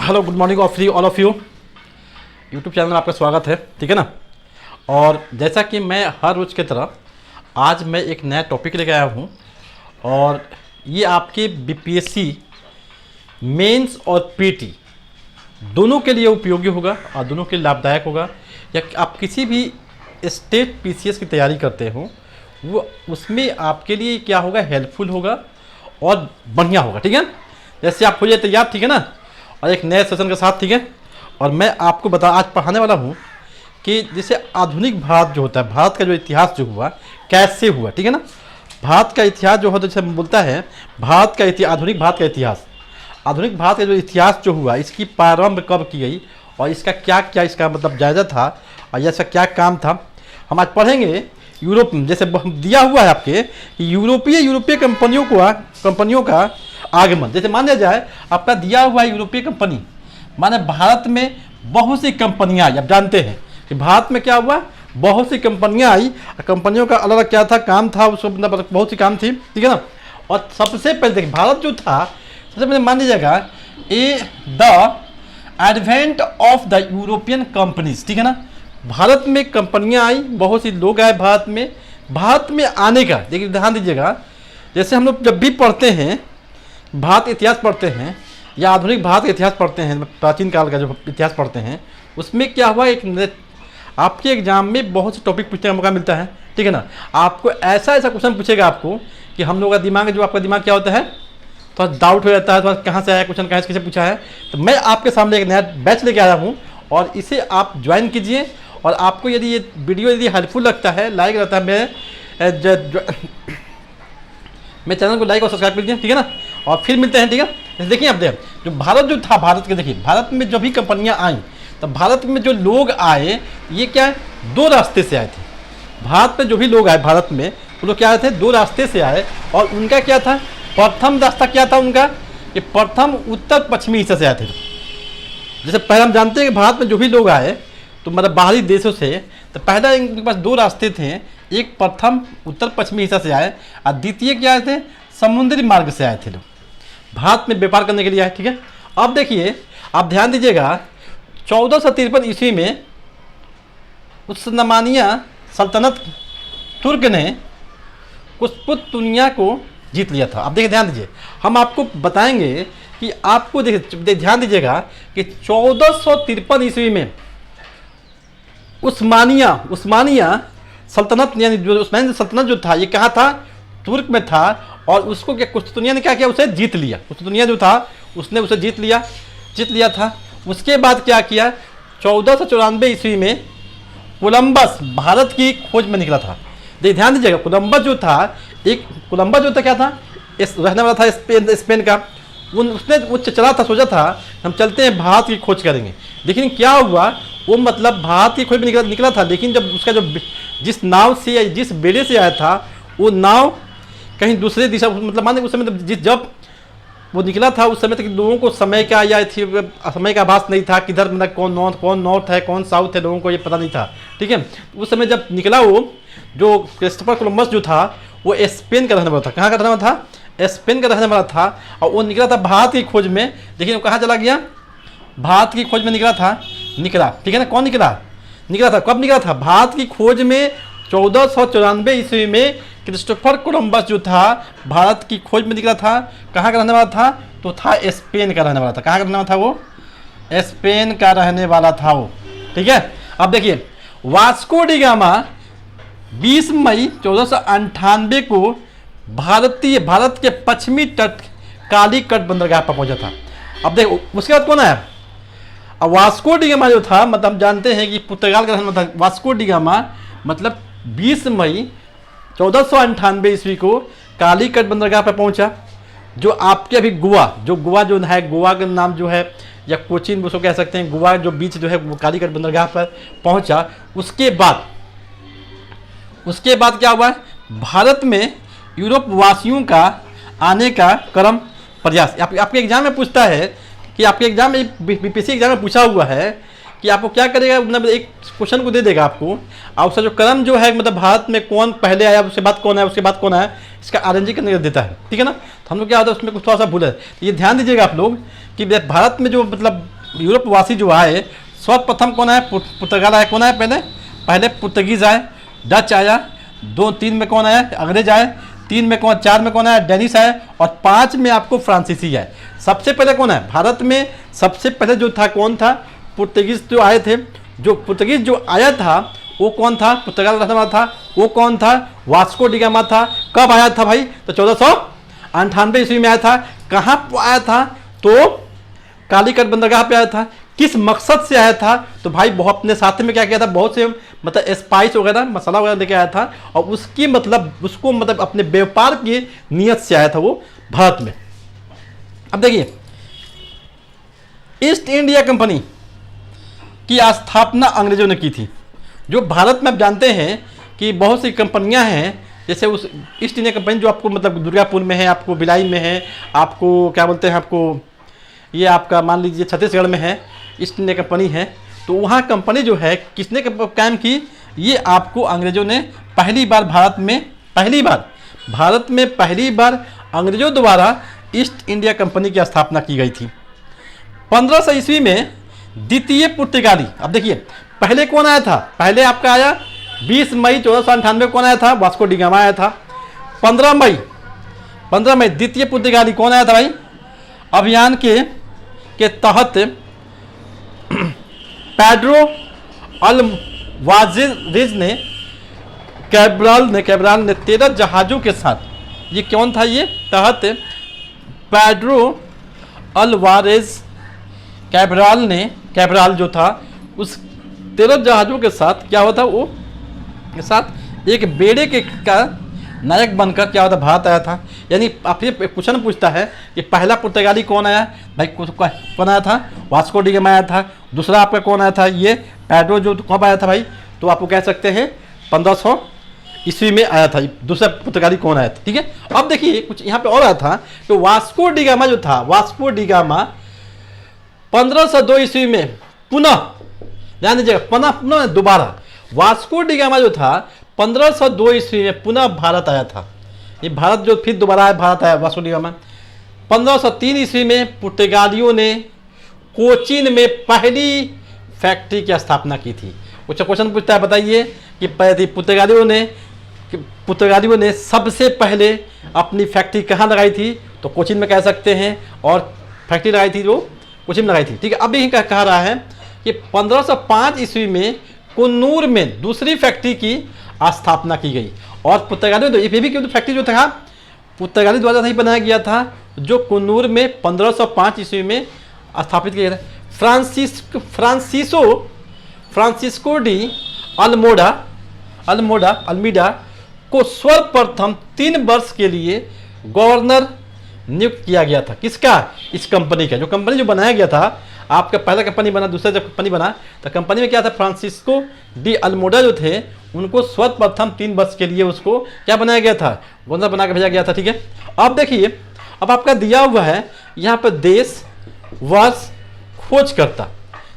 Hello, good morning all of you. YouTube channel में आपका स्वागत है, ठीक है ना। और जैसा कि मैं हर रोज़ की तरह आज मैं एक नया टॉपिक लेके आया हूँ और ये आपके बीपीएससी मेंस और पीटी दोनों के लिए उपयोगी होगा और दोनों के लिए लाभदायक होगा। या आप किसी भी स्टेट पीसीएस की तैयारी करते हो वो उसमें आपके लिए क्या होगा, हेल्पफुल होगा और बढ़िया होगा, ठीक है। जैसे आप हो जाए तैयार, ठीक है ना, और एक नए सेशन के साथ, ठीक है। और मैं आपको आज पढ़ाने वाला हूँ कि जैसे आधुनिक भारत जो होता है, भारत का जो इतिहास जो हुआ कैसे हुआ, ठीक है ना। भारत का इतिहास जो होता है, जैसे बोलता है भारत का इतिहास, आधुनिक भारत का इतिहास, आधुनिक भारत का जो इतिहास जो हुआ इसकी प्रारंभ कब की गई और इसका क्या क्या इसका मतलब जायजा था और ऐसा क्या काम था, हम आज पढ़ेंगे। यूरोप जैसे दिया हुआ है आपके यूरोपीय कंपनियों का आगमन। जैसे मान लिया जाए आपका दिया हुआ है यूरोपीय कंपनी, माने भारत में बहुत सी कंपनियां आई। आप जानते हैं कि भारत में क्या हुआ, बहुत सी कंपनियां आई। कंपनियों का अलग अलग क्या था, काम था, उसको बहुत सी काम थी, ठीक है ना। और सबसे पहले देखिए भारत जो था, सबसे पहले मान लीजिएगा the advent of the European companies, ठीक है ना। भारत में कंपनियां आई, बहुत सी लोग आए भारत में आने का। देखिए ध्यान दीजिएगा, जैसे हम लोग जब भी पढ़ते हैं भारत इतिहास पढ़ते हैं या आधुनिक भारत का इतिहास पढ़ते हैं, प्राचीन काल का जो इतिहास पढ़ते हैं, उसमें क्या हुआ, एक आपके एग्जाम में बहुत से टॉपिक पूछने का मौका मिलता है, ठीक है ना। आपको ऐसा क्वेश्चन पूछेगा आपको कि हम लोगों का दिमाग, जो आपका दिमाग क्या होता है, थोड़ा डाउट हो जाता है, थोड़ा कहाँ से आया क्वेश्चन, कहाँ से किसे पूछा है। तो मैं आपके सामने एक नया बैच लेके आया हूँ और इसे आप ज्वाइन कीजिए। और आपको यदि ये वीडियो यदि हेल्पफुल लगता है, लाइक रहता है, मैं चैनल को लाइक और सब्सक्राइब कीजिए, ठीक है ना। और फिर मिलते हैं, ठीक है। देखिए आप देखें जो भारत जो था, भारत के देखिए भारत में जो भी कंपनियां आई, तो भारत में जो लोग आए ये क्या है, दो रास्ते से आए थे। भारत में जो भी लोग आए भारत में, वो लोग क्या आए थे, दो रास्ते से आए। और उनका क्या था, प्रथम रास्ता क्या था उनका, ये प्रथम उत्तर पश्चिमी हिस्से से आए थे। जैसे पहले हम जानते हैं कि भारत में जो भी लोग आए तो मतलब बाहरी देशों से, तो पहला इनके पास दो रास्ते थे, एक प्रथम उत्तर पश्चिमी हिस्सा से आए और द्वितीय क्या आए थे, समुद्री मार्ग से आए थे लोग, भारत में व्यापार करने के लिए आए, ठीक है। अब देखिए आप ध्यान दीजिएगा 1453 ईस्वी में उस्मानिया सल्तनत तुर्क ने कुतुबुनिया को जीत लिया था। अब देखिए ध्यान दीजिए, हम आपको बताएंगे कि आपको देखिए ध्यान दीजिएगा कि 1453 ईस्वी में उस्मानिया सल्तनत यानी जो उस्मानिया सल्तनत जो था ये कहाँ था, तुर्क में था। और उसको क्या कुतुबुनिया ने क्या किया, उसे जीत लिया। कुतुबुनिया जो था उसने उसे जीत लिया था। उसके बाद क्या किया, 1494 ईस्वी में कोलंबस भारत की खोज में निकला था। देखिए ध्यान दीजिएगा, कोलंबस जो था क्या था, रहने वाला था स्पेन का। उसने वो चला था, सोचा था हम चलते हैं भारत की खोज करेंगे। लेकिन क्या हुआ, वो मतलब भारत की खोज में निकला था, लेकिन जब उसका जो जिस नाव से या जिस बेड़े से आया था वो नाव कहीं दूसरे दिशा, मतलब माने उस समय जब वो निकला था उस समय तक लोगों को समय का आभास नहीं था, किधर मतलब कौन नॉर्थ है कौन साउथ है, लोगों को ये पता नहीं था, ठीक है। उस समय जब निकला वो जो क्रिस्टोफर कोलंबस जो था वो स्पेन का रहने वाला था। कहाँ का रहने वाला था, स्पेन का रहने वाला था। और वो निकला था भारत की खोज में, लेकिन वो कहाँ चला गया, भारत की खोज में निकला, ठीक है ना। कौन निकला था, कब निकला था, भारत की खोज में 1494 ईस्वी में क्रिस्टोफर कोलंबस जो था भारत की खोज में निकला था। कहाँ का रहने वाला था, तो था स्पेन का रहने वाला था। कहाँ का रहने वाला था, वो स्पेन का रहने वाला था वो, ठीक है। अब देखिए वास्को डी गामा 20 मई 1498 को भारत के पश्चिमी तट कालीकट बंदरगाह पर पहुंचा था। अब देखो उसके बाद कौन आया, अब वास्को डी गामा जो था, मतलब हम जानते हैं कि पुर्तगाल का रहने वाला था। वास्को डी गामा मतलब 20 मई 1498 ईस्वी को कालीकट बंदरगाह पर पहुंचा, जो आपके अभी गोवा जो है, गोवा का नाम जो है या कोचीन उसको कह सकते हैं, गोवा जो बीच जो है वो कालीकट बंदरगाह पर पहुंचा। उसके बाद क्या हुआ, भारत में यूरोप वासियों का आने का क्रम प्रयास। आपके एग्जाम में पूछता है कि आपके एग्जाम में बीपीएससी एग्जाम में पूछा हुआ है कि आपको क्या करेगा, मतलब एक क्वेश्चन को दे देगा आपको, और उसका जो क्रम जो है, मतलब भारत में कौन पहले आया, उसके बाद कौन आया, उसके बाद कौन आया, इसका आरएनजी करने देता है, ठीक है ना। तो हम लोग क्या होता है उसमें कुछ थोड़ा सा भूल है, तो ये ध्यान दीजिएगा आप लोग कि भारत में जो मतलब यूरोप वासी जो आए, सर्वप्रथम कौन आया, पुर्तगाल आया। कौन आया पहले पुर्तगीज आए, डच आया, 2-3 में कौन आया, अंग्रेज आए, 3 में कौन, 4 में कौन आया, डेनिश आया, और 5 में आपको फ्रांसीसी आए। सबसे पहले कौन है भारत में, सबसे पहले जो था कौन था, पुर्तगीज जो आए थे। जो पुर्तगीज जो आया था वो कौन था, पुर्तगाल रहने वाला था, वो कौन था, वास्को डी गामा था। कब आया था भाई, तो 1498 ईस्वी में आया था। कहाँ आया था, तो कालीकट बंदरगाह पे आया था। किस मकसद से आया था, तो भाई बहुत अपने साथ में क्या किया था, बहुत से मतलब स्पाइस वगैरह मसाला वगैरह लेके आया था, और उसकी मतलब उसको मतलब अपने व्यापार की नियत से आया था वो भारत में। अब देखिए, ईस्ट इंडिया कंपनी की स्थापना अंग्रेजों ने की थी। जो भारत में आप जानते हैं कि बहुत सी कंपनियां हैं, जैसे उस ईस्ट इंडिया कंपनी जो आपको मतलब दुर्गापुर में है, आपको भिलाई में है, आपको क्या बोलते हैं, आपको ये आपका मान लीजिए छत्तीसगढ़ में है, ईस्ट इंडिया कंपनी है। तो वहाँ कंपनी जो है किसने कायम की, ये आपको अंग्रेजों ने पहली बार भारत में पहली बार अंग्रेजों द्वारा ईस्ट इंडिया कंपनी की स्थापना की गई थी 1500 ईस्वी में। द्वितीय पुर्तगाली, अब देखिए पहले कौन आया था, पहले आपका आया 20 मई 1498 कौन आया था, वास्को डी गामा आया था। 15 मई द्वितीय पुर्तगाली कौन आया था भाई, अभियान के तहत पेड्रो अल्वारेज ने कैब्राल ने 13 जहाज़ों के साथ, ये कौन था, ये तहत पेड्रो अल्वारेज कैब्राल जो था, उस 13 जहाज़ों के साथ क्या हुआ था, वो के साथ एक बेड़े का नायक बनकर क्या होता भारत आया था। यानी आप ये क्वेश्चन पूछता है कि पहला पुर्तगाली कौन आया भाई, कौन आया था, वास्को डी गामा आया था। दूसरा आपका कौन आया था, ये पेड्रो जो कब आया था भाई, तो आपको कह सकते हैं 1500 ईस्वी में आया था। दूसरा पुर्तगाली कौन आया था, ठीक है। अब देखिए कुछ यहाँ पे और आया था कि वास्को डी गामा जो था, वास्को डी गामा 1502 ईस्वी में पुनः, ध्यान दीजिएगा, पुनः दोबारा वास्को डी गामा जो था 1502 ईस्वी में पुनः भारत आया था। ये भारत जो फिर दोबारा भारत आया वास्को डी गामा। 1503 ईस्वी में पुर्तगालियों ने कोचीन में पहली फैक्ट्री की स्थापना की थी। कुछ क्वेश्चन पूछता है, बताइए कि पुर्तगालियों ने सबसे पहले अपनी फैक्ट्री कहाँ लगाई थी, तो कोचीन में कह सकते हैं, और फैक्ट्री लगाई थी जो कोचीन में लगाई थी, ठीक है। अभी कह रहा है कि 1505 ईस्वी में कुन्नूर में दूसरी फैक्ट्री की स्थापना की गई। और पुर्तगालियों ने ये भी क्यों, फैक्ट्री जो था पुर्तगाली द्वारा नहीं बनाया गया था, जो कुन्नूर में 1505 ईस्वी में स्थापित किया गया था। फ्रांसिस्को डी अल्मीडा को सर्वप्रथम 3 वर्ष के लिए गवर्नर नियुक्त किया गया था। किसका, इस कंपनी का। जो कंपनी जो बनाया गया था, आपका पहला कंपनी बना, दूसरा जब कंपनी बना तो कंपनी में क्या था, फ्रांसिस्को डी अल्मोडा जो थे, उनको सर्वप्रथम 3 वर्ष के लिए उसको क्या बनाया गया था, गवर्नर बना के भेजा गया था, ठीक है। अब देखिए, अब आपका दिया हुआ है यहाँ पर देश, वर्ष, खोजकर्ता।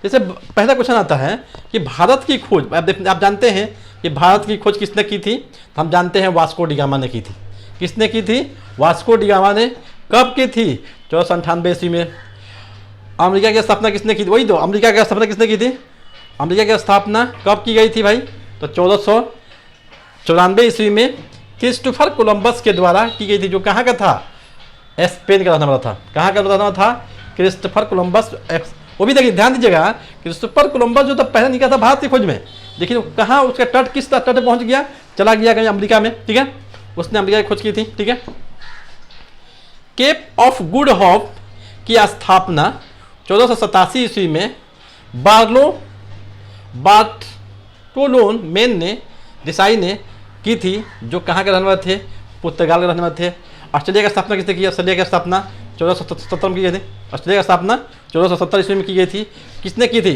जैसे पहला क्वेश्चन आता है कि भारत की खोज, आप जानते हैं कि भारत की खोज किसने की थी, तो हम जानते हैं वास्को डी गामा ने की थी। किसने की थी, वास्को डी गामा ने। कब की थी, 1498 ईस्वी में। अमेरिका की स्थापना किसने की थी, वही तो, अमेरिका की स्थापना किसने की थी, अमेरिका की स्थापना कब की गई थी भाई, तो 1494 ईस्वी में क्रिस्टोफर कोलंबस के द्वारा की गई थी, जो कहाँ का था, स्पेन का रहने वाला था। कहाँ का रहने वाला था, क्रिस्टोफर कोलंबस। वो भी देखिए, ध्यान दीजिएगा, क्रिस्टोफर कोलंबस जो था पहले निकला था भारत की खोज में, लेकिन कहाँ उसका तट, किस तट पे पहुँच गया, चला गया कहीं अमेरिका में, ठीक है। उसने अमेरिका की खोज की थी, ठीक है। केप ऑफ गुड होप की स्थापना 1487 ईस्वी में बार्टोलोन मेन ने देसाई ने की थी, जो कहाँ के रहने वाले थे, पुर्तगाल के रहने वाले थे। ऑस्ट्रेलिया की स्थापना किसने की, ऑस्ट्रेलिया की स्थापना 1477 में की गई थी। ऑस्ट्रेलिया की स्थापना 1470 ईस्वी में की गई थी। किसने की थी,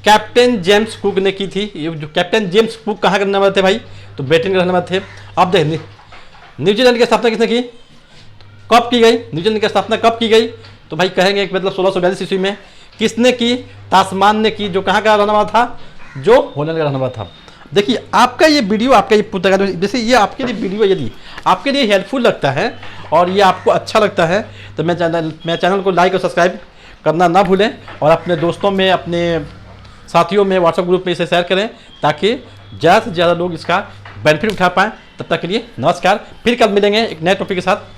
कैप्टन जेम्स कुक ने की थी। ये जो कैप्टन जेम्स कुक कहाँ के रहने वाले थे भाई, तो ब्रिटेन के रहने वाले थे। अब देख, न्यूजीलैंड की स्थापना किसने की, कब की गई, न्यूजीलैंड की स्थापना कब की गई, तो भाई कहेंगे मतलब 1642 ईस्वी में। किसने की? तासमान ने की, जो कहाँ का रहने वाला था? जो होलैंड का रहने वाला था। देखिए आपका ये वीडियो, आपका ये पुस्तक, जैसे ये आपके लिए वीडियो यदि आपके लिए हेल्पफुल लगता है और ये आपको अच्छा लगता है तो मैं चैनल को लाइक और सब्सक्राइब करना ना भूलें, और अपने दोस्तों में, अपने साथियों में, व्हाट्सएप ग्रुप में इसे शेयर करें ताकि ज़्यादा से ज़्यादा लोग इसका बेनिफिट उठा पाएँ। तब तक के लिए नमस्कार, फिर कल मिलेंगे एक नए टॉपिक के साथ।